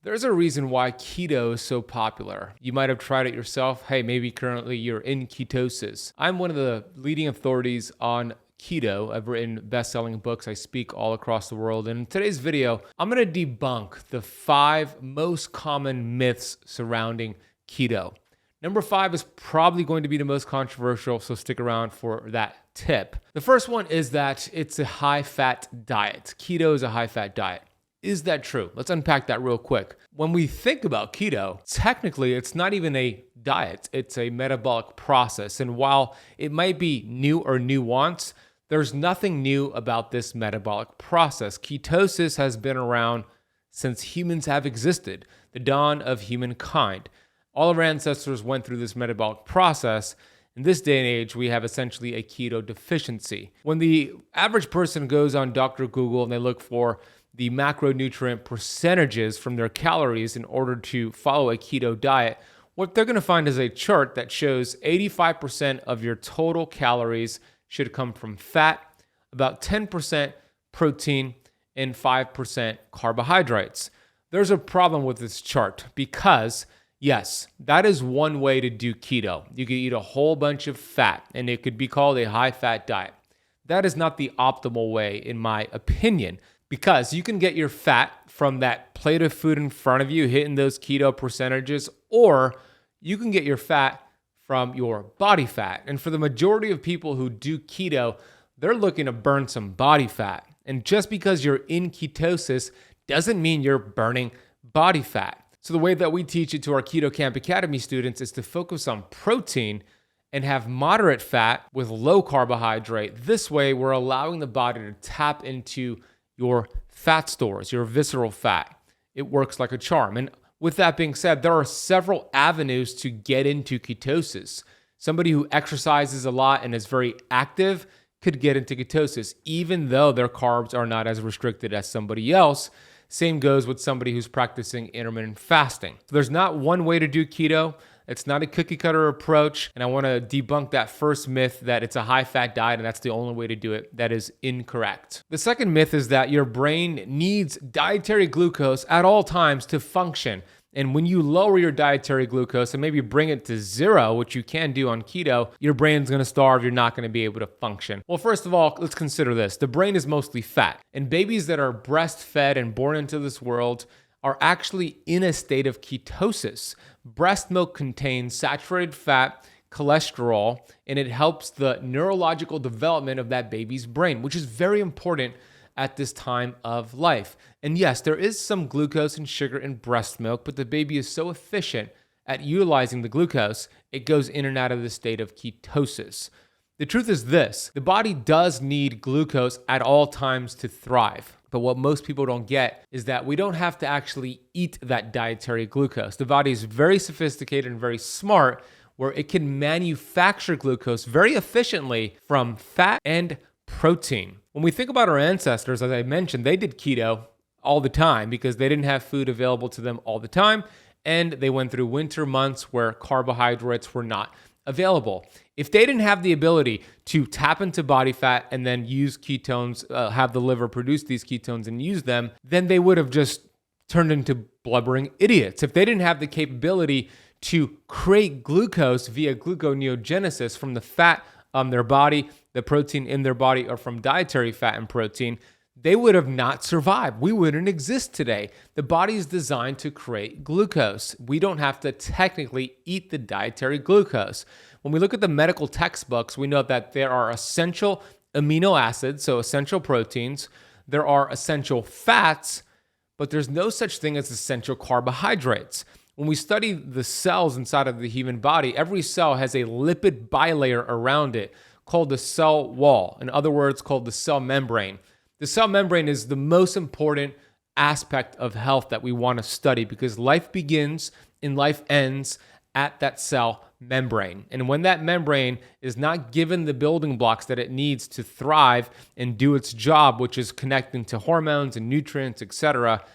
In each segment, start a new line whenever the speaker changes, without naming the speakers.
There's a reason why keto is so popular. You might have tried it yourself. Hey, maybe currently you're in ketosis. I'm one of the leading authorities on keto. I've written best-selling books. I speak all across the world. And in today's video, I'm going to debunk the 5 most common myths surrounding keto. Number 5 is probably going to be the most controversial, so stick around for that tip. The first one is that it's a high-fat diet. Keto is a high-fat diet. Is that true? Let's unpack that real quick. When we think about keto, technically it's not even a diet, it's a metabolic process. And while it might be new or nuanced, there's nothing new about this metabolic process. Ketosis has been around since humans have existed, the dawn of humankind. All of our ancestors went through this metabolic process. In this day and age, we have essentially a keto deficiency. When the average person goes on Dr. Google and they look for the macronutrient percentages from their calories in order to follow a keto diet, what they're going to find is a chart that shows 85% of your total calories should come from fat, about 10% protein, and 5% carbohydrates. There's a problem with this chart because, yes, that is one way to do keto. You could eat a whole bunch of fat, and it could be called a high-fat diet. That is not the optimal way, in my opinion, because you can get your fat from that plate of food in front of you, hitting those keto percentages, or you can get your fat from your body fat. And for the majority of people who do keto, they're looking to burn some body fat. And just because you're in ketosis doesn't mean you're burning body fat. So the way that we teach it to our Keto Camp Academy students is to focus on protein and have moderate fat with low carbohydrate. This way, we're allowing the body to tap into your fat stores, your visceral fat. It works like a charm. And with that being said, there are several avenues to get into ketosis. Somebody who exercises a lot and is very active could get into ketosis, even though their carbs are not as restricted as somebody else. Same goes with somebody who's practicing intermittent fasting. So there's not one way to do keto. It's not a cookie cutter approach. And I want to debunk that first myth that it's a high fat diet and that's the only way to do it. That is incorrect. The second myth is that your brain needs dietary glucose at all times to function. And when you lower your dietary glucose and maybe bring it to 0, which you can do on keto, your brain's going to starve. You're not going to be able to function. Well, first of all, let's consider this. The brain is mostly fat. And babies that are breastfed and born into this world are actually in a state of ketosis. Breast milk contains saturated fat, cholesterol, and it helps the neurological development of that baby's brain, which is very important at this time of life. And yes, there is some glucose and sugar in breast milk, but the baby is so efficient at utilizing the glucose, it goes in and out of the state of ketosis. The truth is this: the body does need glucose at all times to thrive. But what most people don't get is that we don't have to actually eat that dietary glucose. The body is very sophisticated and very smart, where it can manufacture glucose very efficiently from fat and protein. When we think about our ancestors, as I mentioned, they did keto all the time because they didn't have food available to them all the time, and they went through winter months where carbohydrates were not available. If they didn't have the ability to tap into body fat and then use ketones, have the liver produce these ketones and use them, then they would have just turned into blubbering idiots. If they didn't have the capability to create glucose via gluconeogenesis from the fat on their body, the protein in their body, or from dietary fat and protein, they would have not survived. We wouldn't exist today. The body is designed to create glucose. We don't have to technically eat the dietary glucose. When we look at the medical textbooks, we know that there are essential amino acids, so essential proteins. There are essential fats, but there's no such thing as essential carbohydrates. When we study the cells inside of the human body, every cell has a lipid bilayer around it called the cell wall. In other words, called the cell membrane. The cell membrane is the most important aspect of health that we want to study because life begins and life ends at that cell membrane. And when that membrane is not given the building blocks that it needs to thrive and do its job, which is connecting to hormones and nutrients, etc.,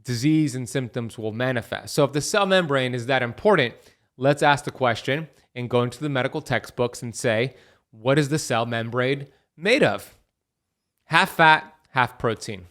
disease and symptoms will manifest. So if the cell membrane is that important, let's ask the question and go into the medical textbooks and say, what is the cell membrane made of? Half fat, half protein.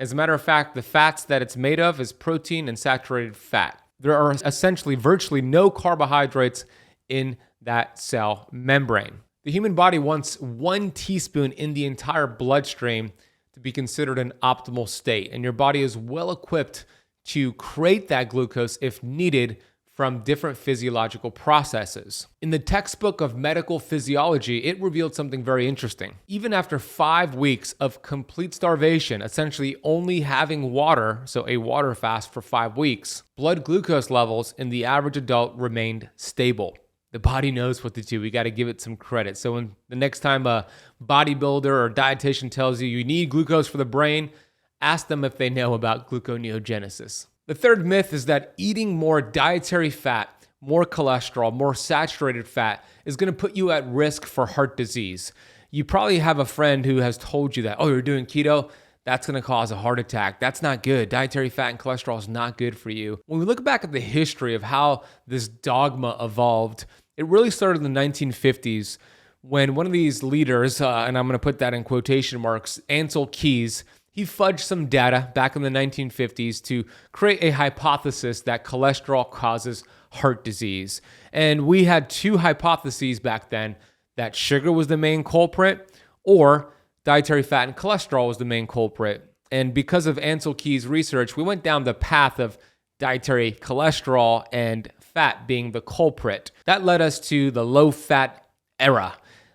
As a matter of fact, the fats that it's made of is protein and saturated fat. There are essentially virtually no carbohydrates in that cell membrane. The human body wants 1 teaspoon in the entire bloodstream to be considered an optimal state, and your body is well equipped to create that glucose if needed from different physiological processes. In the textbook of medical physiology, it revealed something very interesting. Even after 5 weeks of complete starvation, essentially only having water, so a water fast for 5 weeks, blood glucose levels in the average adult remained stable. The body knows what to do. We got to give it some credit. So when the next time a bodybuilder or dietitian tells you you need glucose for the brain, ask them if they know about gluconeogenesis. The third myth is that eating more dietary fat, more cholesterol, more saturated fat is going to put you at risk for heart disease. You probably have a friend who has told you that, oh, you're doing keto, that's going to cause a heart attack. That's not good. Dietary fat and cholesterol is not good for you. When we look back at the history of how this dogma evolved, it really started in the 1950s when one of these leaders, and I'm going to put that in quotation marks, 𝙎𝙐𝘽𝙎𝙎, he fudged some data back in the 1950s to create a hypothesis that cholesterol causes heart disease. And we had 2 hypotheses back then, that sugar was the main culprit or dietary fat and cholesterol was the main culprit. And because of 𝙎𝙐𝘽𝙎's research, we went down the path of dietary cholesterol and fat being the culprit. That led us to the low-fat era.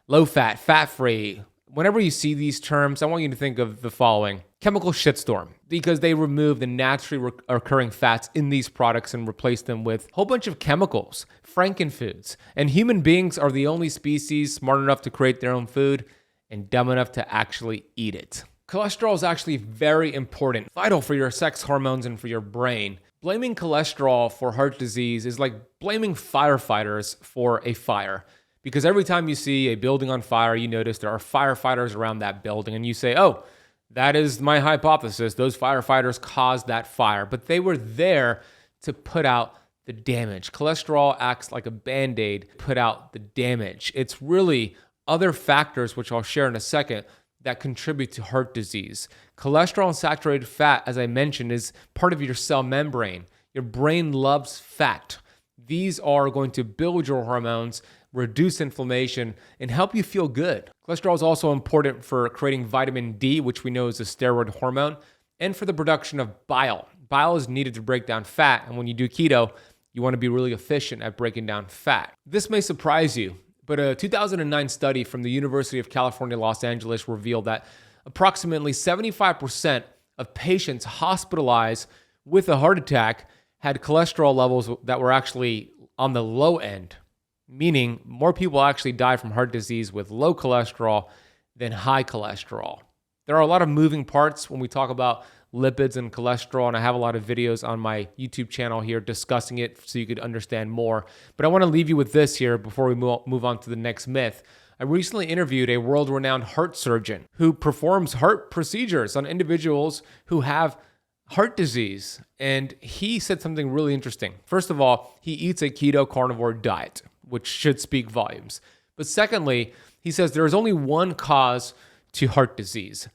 Low-fat, fat-free. Whenever you see these terms, I want you to think of the following. Chemical shitstorm, because they remove the naturally occurring fats in these products and replace them with a whole bunch of chemicals, frankenfoods. And human beings are the only species smart enough to create their own food and dumb enough to actually eat it. Cholesterol is actually very important, vital for your sex hormones and for your brain. Blaming cholesterol for heart disease is like blaming firefighters for a fire. Because every time you see a building on fire, you notice there are firefighters around that building, and you say, oh, that is my hypothesis. Those firefighters caused that fire, but they were there to put out the damage. Cholesterol acts like a Band-Aid to put out the damage. It's really other factors, which I'll share in a second, that contribute to heart disease. Cholesterol and saturated fat, as I mentioned, is part of your cell membrane. Your brain loves fat. These are going to build your hormones, reduce inflammation, and help you feel good. Cholesterol is also important for creating vitamin D, which we know is a steroid hormone, and for the production of bile. Bile is needed to break down fat, and when you do keto, you want to be really efficient at breaking down fat. This may surprise you, but a 2009 study from the University of California, Los Angeles revealed that approximately 75% of patients hospitalized with a heart attack had cholesterol levels that were actually on the low end, meaning more people actually die from heart disease with low cholesterol than high cholesterol. There are a lot of moving parts when we talk about lipids and cholesterol, and I have a lot of videos on my YouTube channel here discussing it so you could understand more. But I want to leave you with this here before we move on to the next myth. I recently interviewed a world-renowned heart surgeon who performs heart procedures on individuals who have heart disease, and he said something really interesting. First of all, he eats a keto carnivore diet, which should speak volumes. But secondly, he says there is only one cause to heart disease: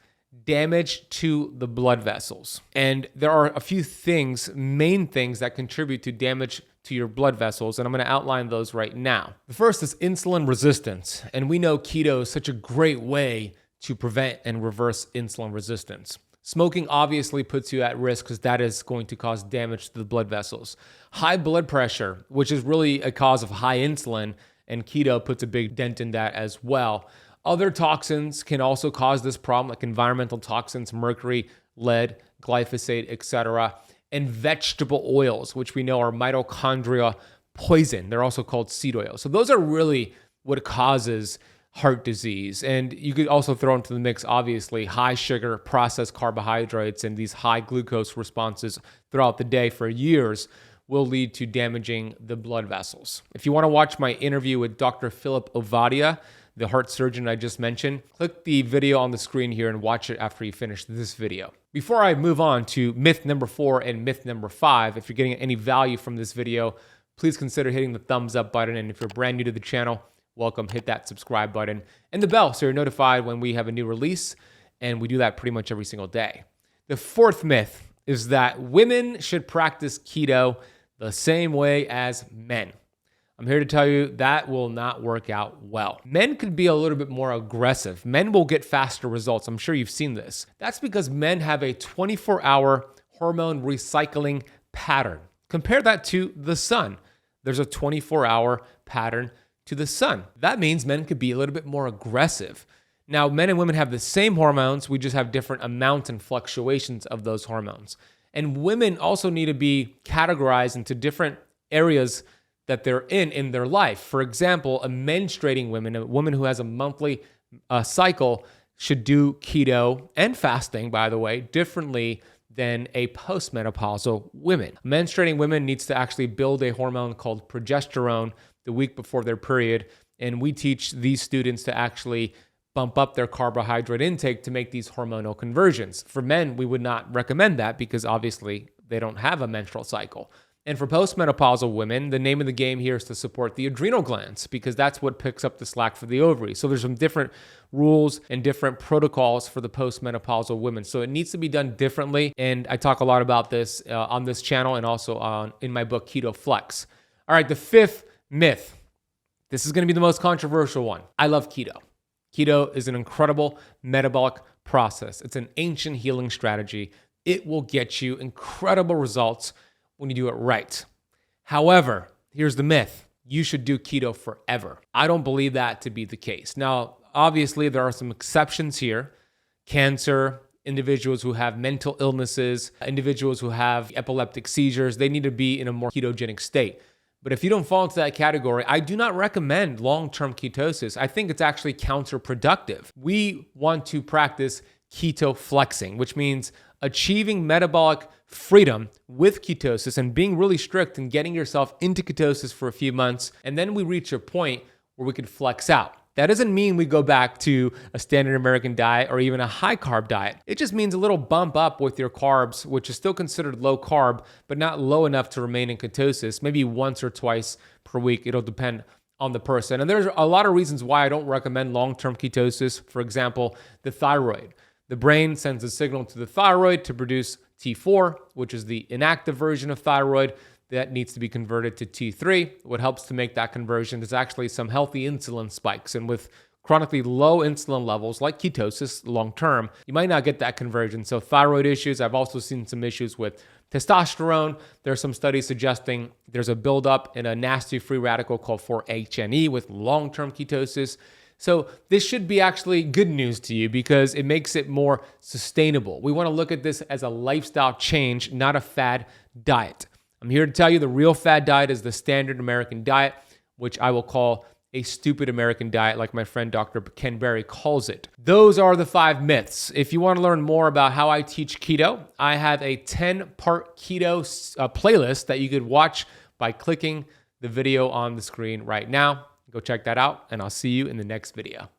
damage to the blood vessels. And there are a few things, main things that contribute to damage to your blood vessels, and I'm going to outline those right now. The first is insulin resistance, and we know keto is such a great way to prevent and reverse insulin resistance. Smoking obviously puts you at risk because that is going to cause damage to the blood vessels. High blood pressure, which is really a cause of high insulin, and keto puts a big dent in that as well. Other toxins can also cause this problem, like environmental toxins, mercury, lead, glyphosate, etc. And vegetable oils, which we know are mitochondria poison. They're also called seed oils. So those are really what causes heart disease. And you could also throw into the mix, obviously, high sugar, processed carbohydrates, and these high glucose responses throughout the day for years will lead to damaging the blood vessels. If you want to watch my interview with Dr. Philip Ovadia, the heart surgeon I just mentioned, click the video on the screen here and watch it after you finish this video. Before I move on to myth number 4 and myth number 5, if you're getting any value from this video, please consider hitting the thumbs up button. And if you're brand new to the channel, welcome, hit that subscribe button and the bell so you're notified when we have a new release. And we do that pretty much every single day. The fourth myth is that women should practice keto the same way as men. I'm here to tell you that will not work out well. Men could be a little bit more aggressive. Men will get faster results. I'm sure you've seen this. That's because men have a 24-hour hormone recycling pattern. Compare that to the sun. There's a 24-hour pattern to the sun. That means men could be a little bit more aggressive. Now, men and women have the same hormones. We just have different amounts and fluctuations of those hormones. And women also need to be categorized into different areas that they're in their life. For example, a menstruating woman, a woman who has a monthly cycle, should do keto and fasting, by the way, differently than a postmenopausal woman. Menstruating women needs to actually build a hormone called progesterone the week before their period. And we teach these students to actually bump up their carbohydrate intake to make these hormonal conversions. For men, we would not recommend that because obviously they don't have a menstrual cycle. And for postmenopausal women, the name of the game here is to support the adrenal glands because that's what picks up the slack for the ovaries. So there's some different rules and different protocols for the postmenopausal women. So it needs to be done differently. And I talk a lot about this on this channel and also in my book, Keto Flex. All right, the fifth myth. This is going to be the most controversial one. I love keto. Keto is an incredible metabolic process. It's an ancient healing strategy. It will get you incredible results when you do it right. However, here's the myth. You should do keto forever. I don't believe that to be the case. Now, obviously, there are some exceptions here. Cancer, individuals who have mental illnesses, individuals who have epileptic seizures, they need to be in a more ketogenic state. But if you don't fall into that category, I do not recommend long-term ketosis. I think it's actually counterproductive. We want to practice keto flexing, which means achieving metabolic freedom with ketosis and being really strict and getting yourself into ketosis for a few months. And then we reach a point where we can flex out. That doesn't mean we go back to a standard American diet or even a high carb diet. It just means a little bump up with your carbs, which is still considered low carb, but not low enough to remain in ketosis, maybe once or twice per week. It'll depend on the person. And there's a lot of reasons why I don't recommend long-term ketosis. For example, the thyroid. The brain sends a signal to the thyroid to produce T4, which is the inactive version of thyroid. That needs to be converted to T3. What helps to make that conversion is actually some healthy insulin spikes. And with chronically low insulin levels, like ketosis long-term, you might not get that conversion. So thyroid issues, I've also seen some issues with testosterone. There are some studies suggesting there's a buildup in a nasty free radical called 4-HNE with long-term ketosis. So this should be actually good news to you because it makes it more sustainable. We want to look at this as a lifestyle change, not a fad diet. I'm here to tell you the real fad diet is the standard American diet, which I will call a stupid American diet, like my friend Dr. Ken Berry calls it. Those are the 5 myths. If you want to learn more about how I teach keto, I have a 10-part keto playlist that you could watch by clicking the video on the screen right now. Go check that out, and I'll see you in the next video.